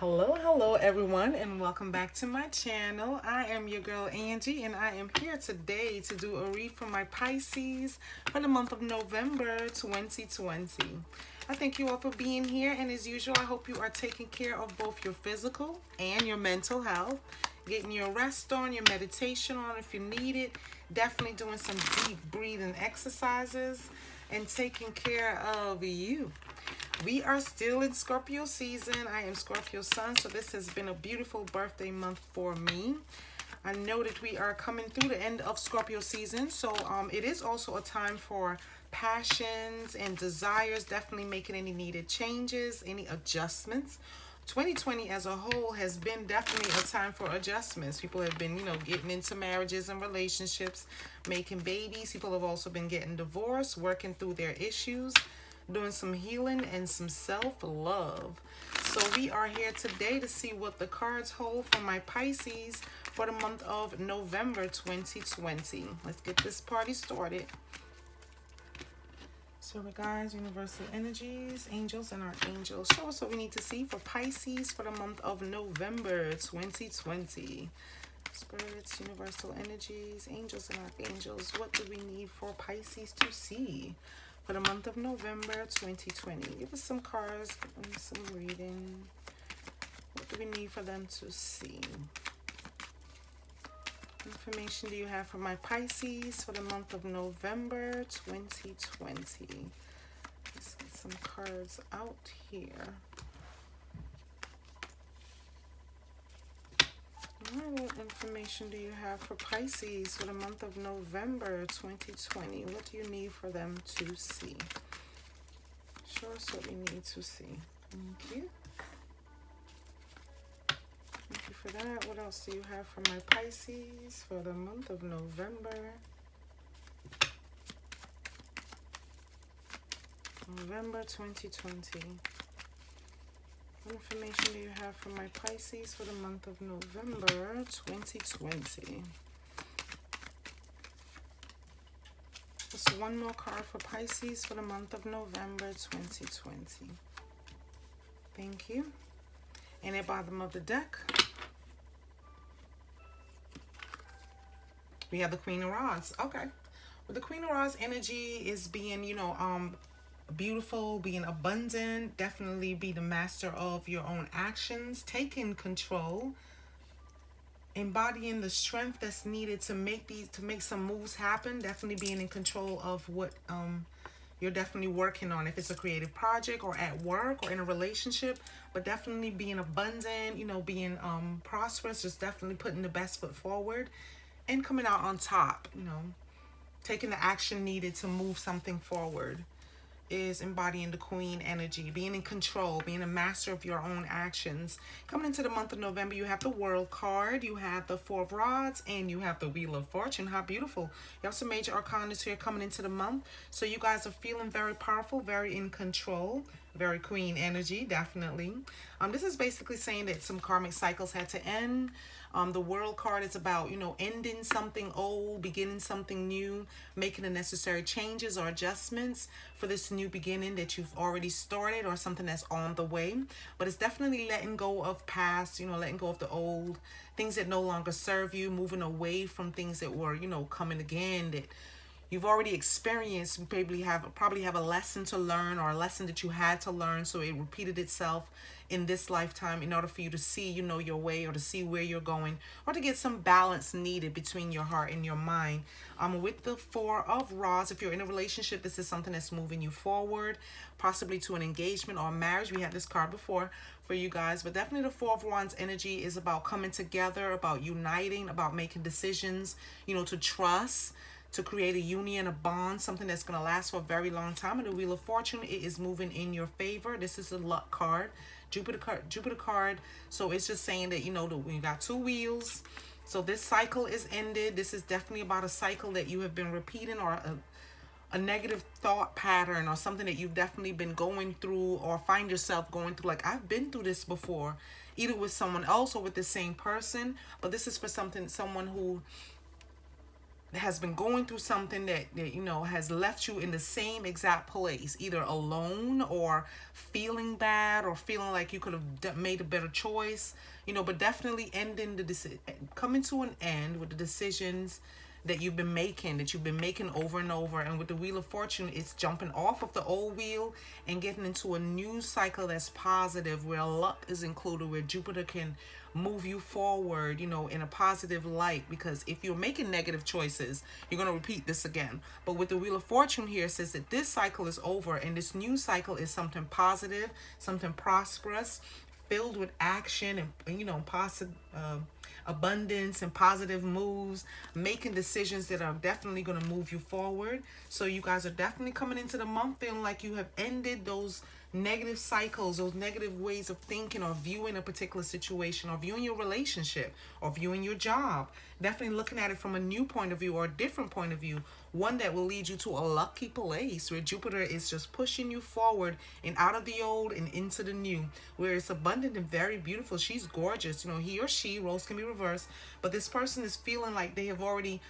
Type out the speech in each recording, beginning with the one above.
Hello everyone, and welcome back to my channel. I am your girl Angie, and I am here today to do a read for my Pisces for the month of November 2020. I thank you all for being here, and as usual, I hope you are taking care of both your physical and your mental health, getting your rest on, your meditation on if you need it, definitely doing some deep breathing exercises, and taking care of you. We are still in Scorpio season. I am Scorpio sun, so this has been a beautiful birthday month for me. I know that we are coming through the end of Scorpio season, so it is also a time for passions and desires, definitely making any needed changes, any adjustments. 2020 as a whole has been definitely a time for adjustments. People have been, getting into marriages and relationships, making babies. People have also been getting divorced, working through their issues, doing some healing and some self-love. So we are here today to see what the cards hold for my Pisces for the month of November 2020. Let's get this party started. So guys, universal energies, angels and archangels, show us what we need to see for Pisces for the month of November 2020. Spirits, universal energies, angels and archangels, what do we need for Pisces to see for the month of November 2020? Give us some cards, give them some reading. What do we need for them to see? Information do you have for my Pisces for the month of November 2020? Let's get some cards out here. What information do you have for Pisces for the month of November 2020? What do you need for them to see? Show us what we need to see. Thank you. Thank you for that. What else do you have for my Pisces for the month of November? November 2020. What information do you have for my Pisces for the month of November 2020? Just one more card for Pisces for the month of November 2020. Thank you. And at the bottom of the deck, we have the Queen of Rods. Okay. Well, the Queen of Rods energy is being, beautiful, being abundant, definitely be the master of your own actions, taking control, embodying the strength that's needed to make some moves happen, definitely being in control of what you're definitely working on, if it's a creative project or at work or in a relationship, but definitely being abundant, being prosperous, just definitely putting the best foot forward and coming out on top, taking the action needed to move something forward. Is embodying the Queen energy, being in control, being a master of your own actions. Coming into the month of November, you have the World card, you have the Four of Rods, and you have the Wheel of Fortune. How beautiful. You have some major arcanas here coming into the month. So you guys are feeling very powerful, very in control, very Queen energy, definitely. This is basically saying that some karmic cycles had to end. The World card is about, ending something old, beginning something new, making the necessary changes or adjustments for this new beginning that you've already started or something that's on the way. But it's definitely letting go of past, letting go of the old, things that no longer serve you, moving away from things that were, coming again, that you've already experienced. You probably have a lesson to learn or a lesson that you had to learn, so it repeated itself in this lifetime in order for you to see, your way, or to see where you're going, or to get some balance needed between your heart and your mind. With the Four of Rods, if you're in a relationship, this is something that's moving you forward, possibly to an engagement or marriage. We had this card before for you guys, but definitely the Four of Wands energy is about coming together, about uniting, about making decisions, to trust, to create a union, a bond, something that's going to last for a very long time. And the Wheel of Fortune, it is moving in your favor. This is a luck card, Jupiter card. So it's just saying that, we got two wheels. So this cycle is ended. This is definitely about a cycle that you have been repeating, or a negative thought pattern, or something that you've definitely been going through or find yourself going through. Like, I've been through this before, either with someone else or with the same person. But this is for someone who has been going through something that you know has left you in the same exact place, either alone or feeling bad or feeling like you could have made a better choice, you know, but definitely ending coming to an end with the decisions that you've been making over and over. And with the Wheel of Fortune, it's jumping off of the old wheel and getting into a new cycle that's positive, where luck is included, where Jupiter can move you forward, you know, in a positive light. Because if you're making negative choices, you're going to repeat this again. But with the Wheel of Fortune here, it says that this cycle is over and this new cycle is something positive, something prosperous, filled with action and you know, positive abundance and positive moves, making decisions that are definitely going to move you forward. So you guys are definitely coming into the month feeling like you have ended those negative cycles, those negative ways of thinking or viewing a particular situation, or viewing your relationship, or viewing your job. Definitely looking at it from a new point of view or a different point of view, one that will lead you to a lucky place where Jupiter is just pushing you forward and out of the old and into the new, where it's abundant and very beautiful. She's gorgeous, you know, he or she, roles can be reversed, but this person is feeling like they have already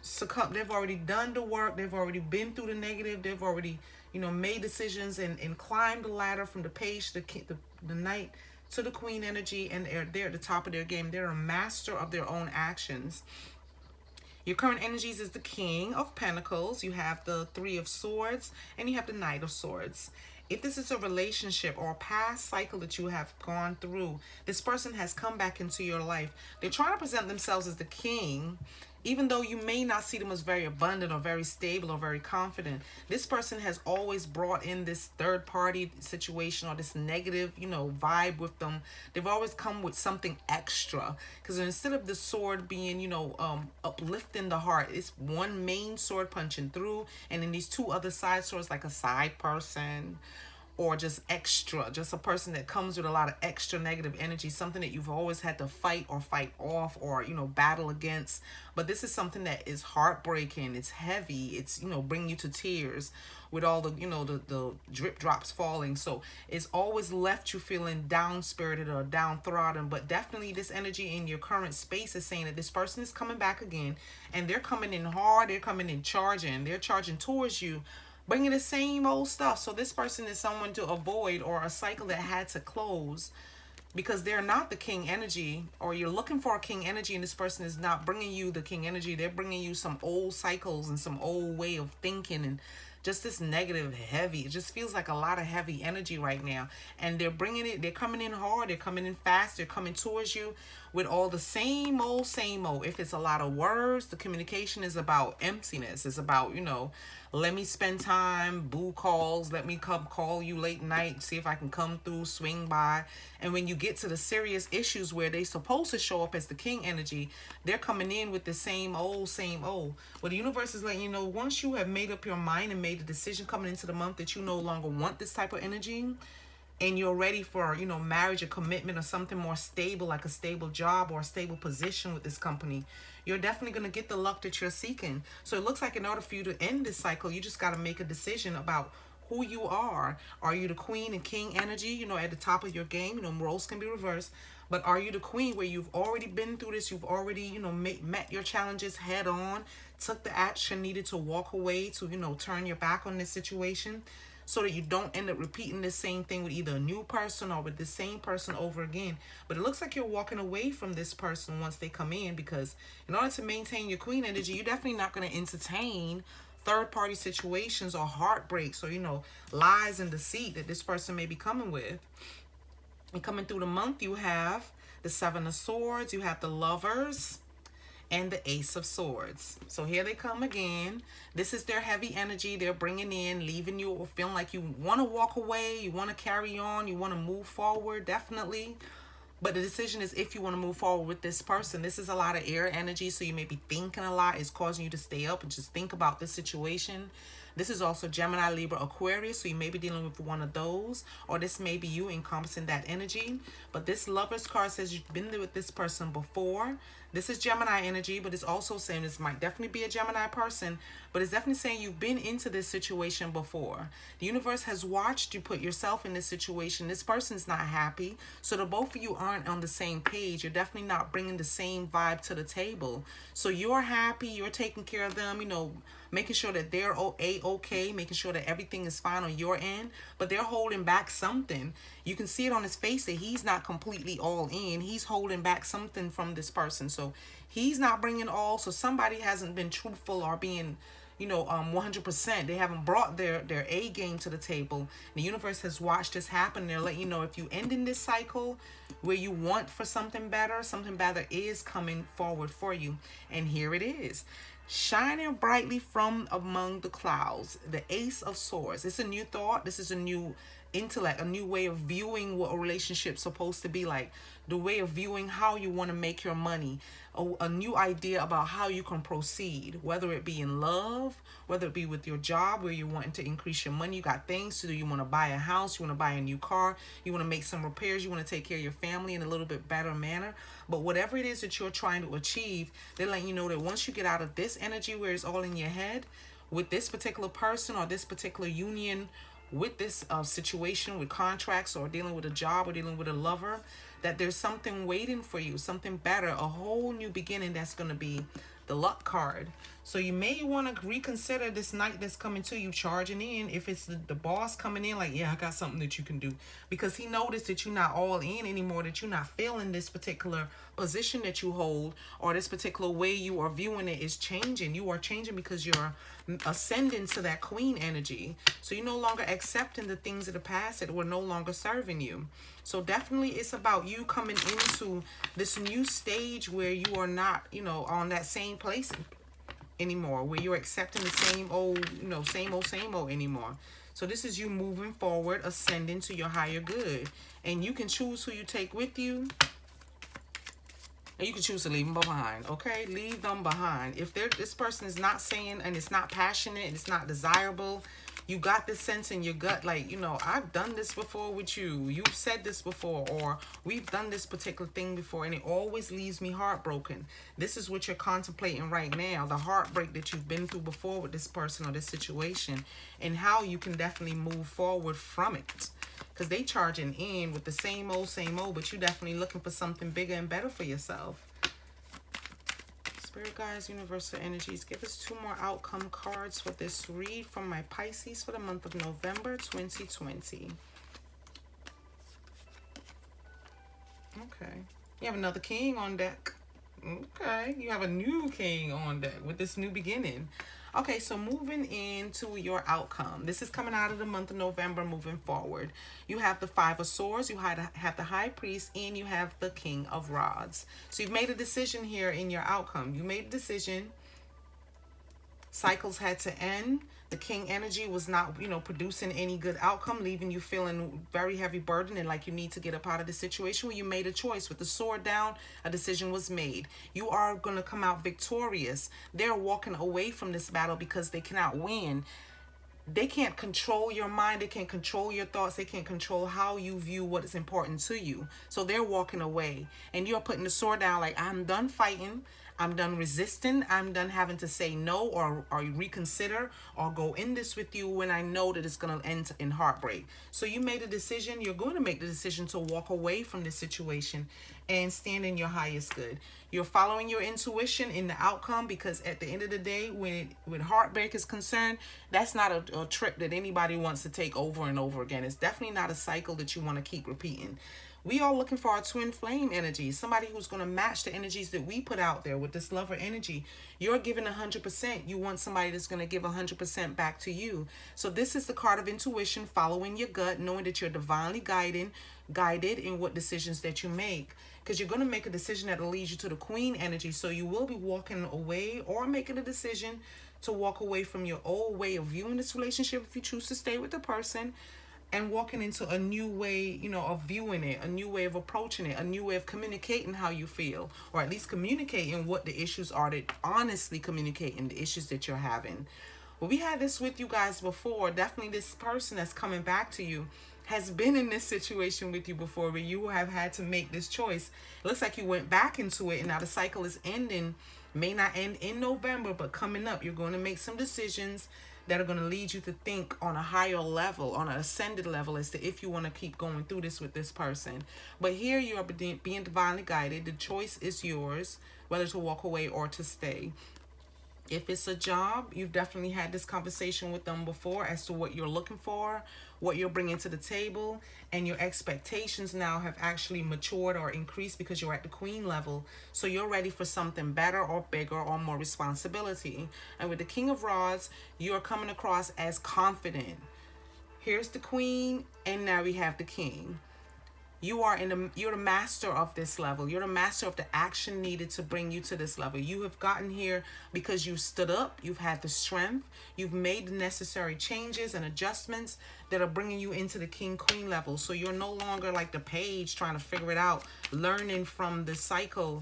succumbed, they've already done the work, they've already been through the negative, they've already, you know, made decisions and climbed the ladder from the page to the knight to the queen energy, and they're at the top of their game. They're a master of their own actions. Your current energies is the King of Pentacles, you have the Three of Swords, and you have the Knight of Swords. If this is a relationship or a past cycle that you have gone through, this person has come back into your life. They're trying to present themselves as the king, even though you may not see them as very abundant or very stable or very confident. This person has always brought in this third party situation or this negative, you know, vibe with them. They've always come with something extra, because instead of the sword being, you know, uplifting the heart, it's one main sword punching through, and then these two other side swords, like a side person or just extra, just a person that comes with a lot of extra negative energy, something that you've always had to fight or fight off or, you know, battle against. But this is something that is heartbreaking, it's heavy, it's, you know, bringing you to tears with all the, you know, the drip drops falling. So it's always left you feeling down spirited or downtrodden. But definitely this energy in your current space is saying that this person is coming back again, and they're coming in hard, they're coming in charging, they're charging towards you, bringing the same old stuff. So this person is someone to avoid, or a cycle that had to close, because they're not the king energy, or you're looking for a king energy and this person is not bringing you the king energy. They're bringing you some old cycles and some old way of thinking, and just this negative, heavy. It just feels like a lot of heavy energy right now. And they're bringing it, they're coming in hard, they're coming in fast, they're coming towards you with all the same old, same old. If it's a lot of words, the communication is about emptiness. It's about, you know, let me spend time, boo calls, let me come call you late night, see if I can come through, swing by. And when you get to the serious issues where they're supposed to show up as the king energy, they're coming in with the same old, same old. Well, the universe is letting you know, once you have made up your mind and made a decision coming into the month that you no longer want this type of energy, and you're ready for, you know, marriage or commitment or something more stable, like a stable job or a stable position with this company, you're definitely going to get the luck that you're seeking. So it looks like in order for you to end this cycle, you just got to make a decision about who you are. Are you the queen and king energy, you know, at the top of your game? You know, roles can be reversed. But are you the queen where you've already been through this, you've already, you know, met your challenges head on, took the action needed to walk away, to, you know, turn your back on this situation, so that you don't end up repeating the same thing with either a new person or with the same person over again. But it looks like you're walking away from this person once they come in, because in order to maintain your queen energy, you're definitely not going to entertain third-party situations or heartbreaks or, you know, lies and deceit that this person may be coming with. And coming through the month, you have the Seven of Swords, you have the Lovers, and the Ace of Swords. So here they come again. This is their heavy energy. They're bringing in, leaving you or feeling like you want to walk away, you want to carry on, you want to move forward, definitely. But the decision is if you want to move forward with this person. This is a lot of air energy, so you may be thinking a lot. It's causing you to stay up and just think about this situation. This is also Gemini, Libra, Aquarius, so you may be dealing with one of those, or this may be you encompassing that energy. But this Lover's card says you've been there with this person before. This is Gemini energy, but it's also saying this might definitely be a Gemini person, but it's definitely saying you've been into this situation before. The universe has watched you put yourself in this situation. This person's not happy. So the both of you aren't on the same page. You're definitely not bringing the same vibe to the table. So you're happy. You're taking care of them, making sure that they're okay, making sure that everything is fine on your end, but they're holding back something. You can see it on his face that he's not completely all in. He's holding back something from this person. So he's not bringing all. So somebody hasn't been truthful or being 100%. They haven't brought their A game to the table. The universe has watched this happen. They're letting you know if you end in this cycle where you want for something better is coming forward for you. And here it is, shining brightly from among the clouds, the Ace of Swords. It's a new thought. This is a new intellect, a new way of viewing what a relationship's supposed to be like, the way of viewing how you want to make your money, a new idea about how you can proceed, whether it be in love, whether it be with your job where you're wanting to increase your money. You got things to do. You want to buy a house, you want to buy a new car, you want to make some repairs, you want to take care of your family in a little bit better manner. But whatever it is that you're trying to achieve, they're letting you know that once you get out of this energy where it's all in your head with this particular person or this particular union, with this situation, with contracts or dealing with a job or dealing with a lover, that there's something waiting for you, something better, a whole new beginning. That's going to be the luck card. So you may want to reconsider this night that's coming to you, charging in. If it's the boss coming in like, yeah, I got something that you can do, because he noticed that you're not all in anymore, that you're not feeling this particular position that you hold, or this particular way you are viewing it is changing. You are changing because you're ascending to that queen energy. So you're no longer accepting the things of the past that were no longer serving you. So definitely it's about you coming into this new stage where you are not, on that same place anymore, where you're accepting the same old, same old anymore. So this is you moving forward, ascending to your higher good. And you can choose who you take with you. And you can choose to leave them behind, okay? Leave them behind. If this person is not saying, and it's not passionate, and it's not desirable, you got this sense in your gut, like, I've done this before with you. You've said this before, or we've done this particular thing before, and it always leaves me heartbroken. This is what you're contemplating right now, the heartbreak that you've been through before with this person or this situation, and how you can definitely move forward from it. Because they charging in with the same old, but you definitely looking for something bigger and better for yourself. Spirit guides, universal energies, give us 2 more outcome cards for this read from my Pisces for the month of November 2020. Okay. You have another king on deck. Okay. You have a new king on deck with this new beginning. Okay, so moving into your outcome. This is coming out of the month of November, moving forward. You have the 5 of Swords, you have the High Priest, and you have the King of Rods. So you've made a decision here in your outcome. You made a decision. Cycles had to end. The King energy was not, producing any good outcome, leaving you feeling very heavy burden and like you need to get up out of the situation. Where you made a choice. With the sword down, a decision was made. You are going to come out victorious. They're walking away from this battle because they cannot win. They can't control your mind. They can't control your thoughts. They can't control how you view what is important to you. So they're walking away. And you're putting the sword down like, I'm done fighting. I'm done resisting. I'm done having to say no or reconsider or go in this with you when I know that it's going to end in heartbreak. So you made a decision. You're going to make the decision to walk away from this situation and stand in your highest good. You're following your intuition in the outcome, because at the end of the day, when heartbreak is concerned, that's not a trip that anybody wants to take over and over again. It's definitely not a cycle that you want to keep repeating. We are looking for our twin flame energy, somebody who's going to match the energies that we put out there with this lover energy. You're giving 100%. You want somebody that's going to give 100% back to you. So this is the card of intuition, following your gut, knowing that you're divinely guided in what decisions that you make. Because you're going to make a decision that will lead you to the queen energy. So you will be walking away or making a decision to walk away from your old way of viewing this relationship if you choose to stay with the person, and walking into a new way, of viewing it, a new way of approaching it, a new way of communicating how you feel, or at least communicating what the issues are, that honestly communicating the issues that you're having. Well, we had this with you guys before. Definitely this person that's coming back to you has been in this situation with you before, where you have had to make this choice. It looks like you went back into it, and now the cycle is ending. May not end in November, but coming up, you're going to make some decisions that are going to lead you to think on a higher level, on an ascended level, as to if you want to keep going through this with this person. But here you are being divinely guided. The choice is yours, whether to walk away or to stay. If it's a job, you've definitely had this conversation with them before as to what you're looking for, what you're bringing to the table, and your expectations now have actually matured or increased because you're at the queen level. So you're ready for something better or bigger or more responsibility. And with the King of Rods, you're coming across as confident. Here's the queen, and now we have the king. You're the master of this level. You're the master of the action needed to bring you to this level. You have gotten here because you stood up, you've had the strength, you've made the necessary changes and adjustments that are bringing you into the king-queen level. So you're no longer like the page trying to figure it out, learning from the cycle.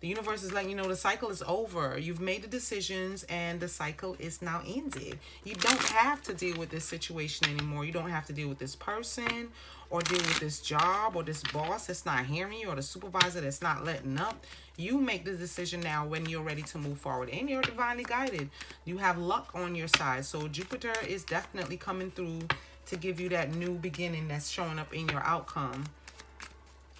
The universe is letting you know the cycle is over. You've made the decisions and the cycle is now ended. You don't have to deal with this situation anymore. You don't have to deal with this person or deal with this job or this boss that's not hearing you or the supervisor that's not letting up. You make the decision now when you're ready to move forward, and you're divinely guided. You have luck on your side. So Jupiter is definitely coming through to give you that new beginning that's showing up in your outcome.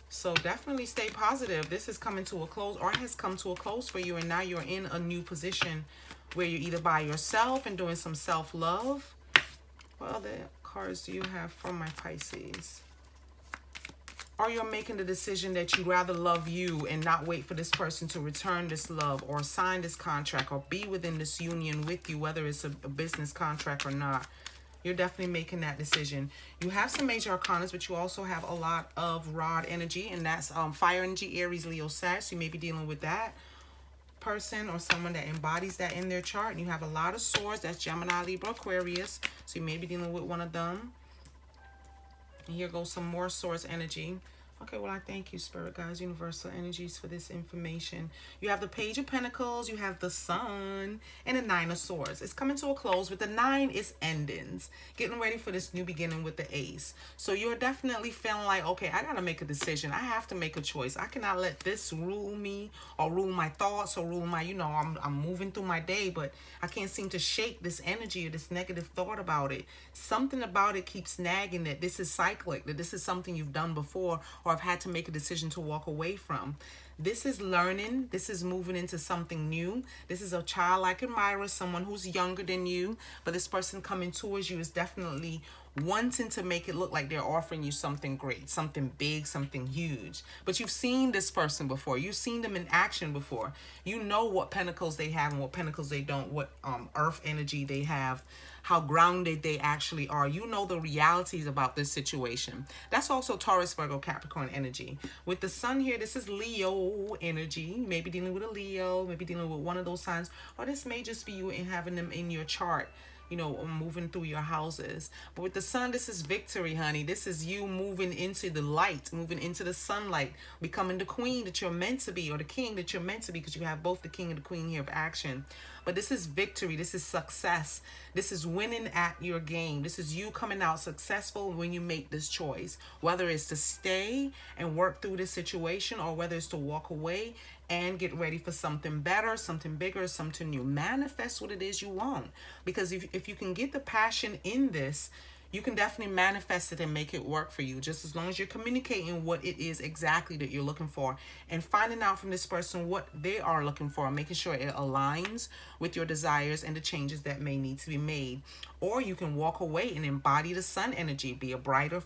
So definitely stay positive. This is coming to a close, or has come to a close for you, and now you're in a new position where you're either by yourself and doing some self-love. What other cards do you have for my Pisces? Or you're making the decision that you'd rather love you and not wait for this person to return this love or sign this contract or be within this union with you, whether it's a business contract or not. You're definitely making that decision. You have some major arcanas, but you also have a lot of rod energy, and that's fire energy, Aries, Leo, Sag. So you may be dealing with that person or someone that embodies that in their chart. And you have a lot of swords. That's Gemini, Libra, Aquarius. So you may be dealing with one of them. And here goes some more swords energy. Okay, well, I thank you, Spirit Guides, Universal Energies, for this information. You have the Page of Pentacles, you have the Sun, and the Nine of Swords. It's coming to a close, but the 9 is endings. Getting ready for this new beginning with the Ace. So you're definitely feeling like, okay, I got to make a decision. I have to make a choice. I cannot let this rule me or rule my thoughts or rule my, I'm moving through my day, but I can't seem to shake this energy or this negative thought about it. Something about it keeps nagging that this is cyclic, that this is something you've done before, or I've had to make a decision to walk away from. This is learning. This is moving into something new. This is a childlike admirer, someone who's younger than you, but this person coming towards you is definitely wanting to make it look like they're offering you something great, something big, something huge. But you've seen this person before. You've seen them in action before. You know what pentacles they have and what pentacles they don't, what earth energy they have, how grounded they actually are. You know the realities about this situation. That's also Taurus, Virgo, Capricorn energy. With the Sun here, this is Leo energy. You may be dealing with a Leo, maybe dealing with one of those signs, or this may just be you and having them in your chart, moving through your houses. But with the Sun, this is victory, honey. This is you moving into the light, moving into the sunlight, becoming the queen that you're meant to be, or the king that you're meant to be, because you have both the king and the queen here of action. But this is victory. This is success. This is winning at your game. This is you coming out successful when you make this choice, whether it's to stay and work through this situation, or whether it's to walk away and get ready for something better, something bigger, something new. Manifest what it is you want. Because if you can get the passion in this, you can definitely manifest it and make it work for you, just as long as you're communicating what it is exactly that you're looking for and finding out from this person what they are looking for, making sure it aligns with your desires and the changes that may need to be made. Or you can walk away and embody the Sun energy, be a brighter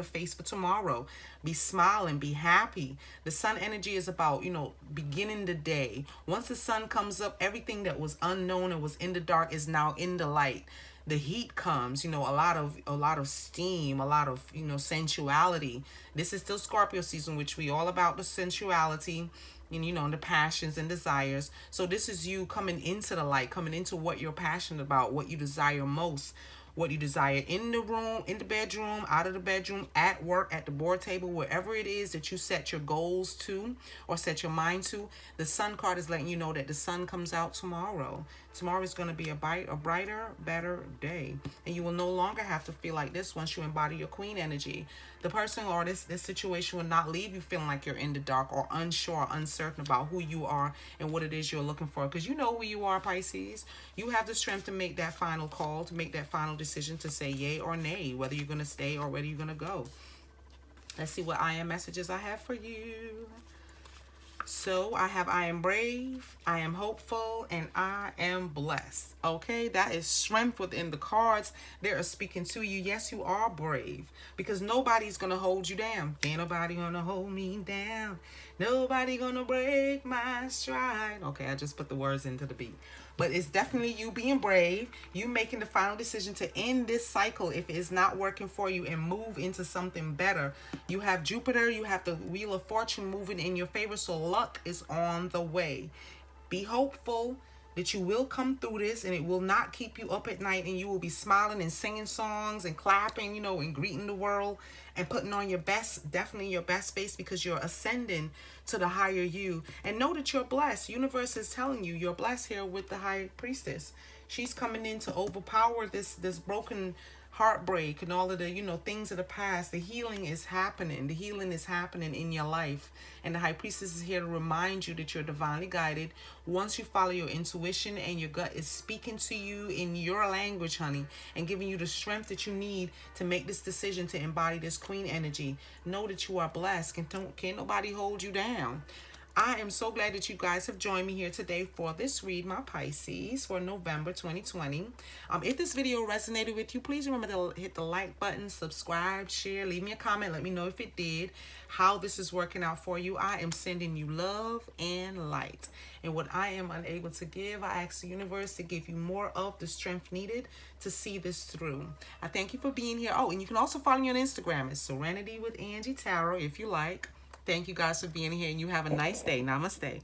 face for tomorrow, be smiling, be happy. The Sun energy is about, beginning the day. Once the sun comes up, everything that was unknown and was in the dark is now in the light. The heat comes, a lot of steam, a lot of, sensuality. This is still Scorpio season, which we all about the sensuality and, the passions and desires. So this is you coming into the light, coming into what you're passionate about, what you desire most. what you desire in the room, in the bedroom, out of the bedroom, at work, at the board table, wherever it is that you set your goals to or set your mind to. The sun card is letting you know that the sun comes out tomorrow. Tomorrow is going to be a brighter, better day. And you will no longer have to feel like this once you embody your queen energy. The person or this situation will not leave you feeling like you're in the dark or unsure or uncertain about who you are and what it is you're looking for. Because you know who you are, Pisces. You have the strength to make that final call, to make that final decision, to say yay or nay, whether you're going to stay or whether you're going to go. Let's see what I am messages I have for you. So I have, I am brave, I am hopeful, and I am blessed. Okay, that is strength within the cards. They are speaking to you. Yes, you are brave, because nobody's going to hold you down. Ain't nobody going to hold me down. Nobody going to break my stride. Okay, I just put the words into the beat. But it's definitely you being brave, you making the final decision to end this cycle if it's not working for you and move into something better. You have Jupiter, you have the Wheel of Fortune moving in your favor, so luck is on the way. Be hopeful that you will come through this and it will not keep you up at night, and you will be smiling and singing songs and clapping, you know, and greeting the world and putting on your best, definitely your best face, because you're ascending to the higher you. And know that you're blessed. Universe is telling you you're blessed here with the High Priestess. She's coming in to overpower this broken heartbreak and all of the, you know, things of the past. The healing is happening. The healing is happening in your life. And the High Priestess is here to remind you that you're divinely guided. Once you follow your intuition and your gut is speaking to you in your language, honey, and giving you the strength that you need to make this decision to embody this queen energy, know that you are blessed. Can't nobody hold you down. I am so glad that you guys have joined me here today for this read, my Pisces, for November 2020. If this video resonated with you, please remember to hit the like button, subscribe, share, leave me a comment. Let me know if it did, how this is working out for you. I am sending you love and light. And what I am unable to give, I ask the universe to give you more of the strength needed to see this through. I thank you for being here. Oh, and you can also follow me on Instagram. It's SerenityWithAngieTarot if you like. Thank you guys for being here, and you have a nice day. Namaste.